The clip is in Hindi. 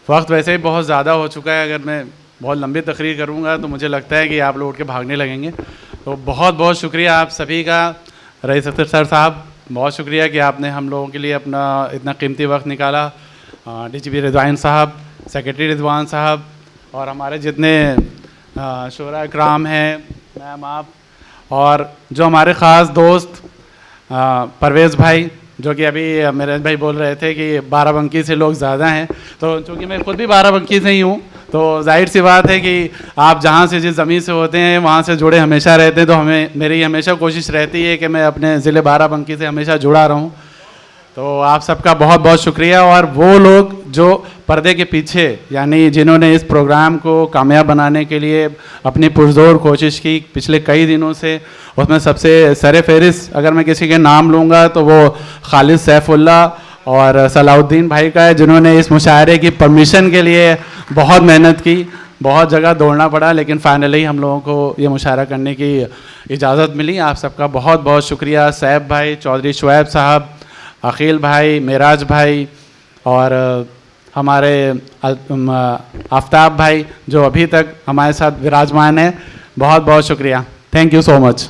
वक्त वैसे ही बहुत ज़्यादा हो चुका है, अगर मैं बहुत लंबी तकरीर करूँगा तो मुझे लगता है कि आप लोग उठ के भागने लगेंगे। तो बहुत बहुत शुक्रिया आप सभी का। रईस अख्तर सर साहब, बहुत शुक्रिया कि आपने हम लोगों के लिए अपना इतना कीमती वक्त निकाला। डीजीपी रिजवान साहब, सेक्रेटरी रिजवान साहब, और हमारे जितने शोरा इकराम हैं, मैम आप, और जो हमारे ख़ास दोस्त परवेज़ भाई, जो कि अभी मेरे भाई बोल रहे थे कि बाराबंकी से लोग ज़्यादा हैं, तो चूँकि मैं खुद भी बाराबंकी से ही हूँ, तो जाहिर सी बात है कि आप जहाँ से जिस ज़मीन से होते हैं वहाँ से जुड़े हमेशा रहते हैं। तो मेरी हमेशा कोशिश रहती है कि मैं अपने ज़िले बाराबंकी से हमेशा जुड़ा रहूँ। तो आप सबका बहुत बहुत शुक्रिया। और वो लोग जो पर्दे के पीछे, यानी जिन्होंने इस प्रोग्राम को कामयाब बनाने के लिए अपनी पुरजोर कोशिश की पिछले कई दिनों से, उसमें सबसे सर फहरिस्त अगर मैं किसी के नाम लूँगा तो वो खालिद सैफुल्ला और सलाउद्दीन भाई का है, जिन्होंने इस मुशायरे की परमिशन के लिए बहुत मेहनत की, बहुत जगह दौड़ना पड़ा, लेकिन फाइनली हम लोगों को ये मुशायरा करने की इजाज़त मिली। आप सबका बहुत बहुत शुक्रिया। सैफ भाई, चौधरी शुएब साहब, अकील भाई, मेराज भाई, और हमारे आफ्ताब भाई जो अभी तक हमारे साथ विराजमान है, बहुत बहुत शुक्रिया। Thank you so much.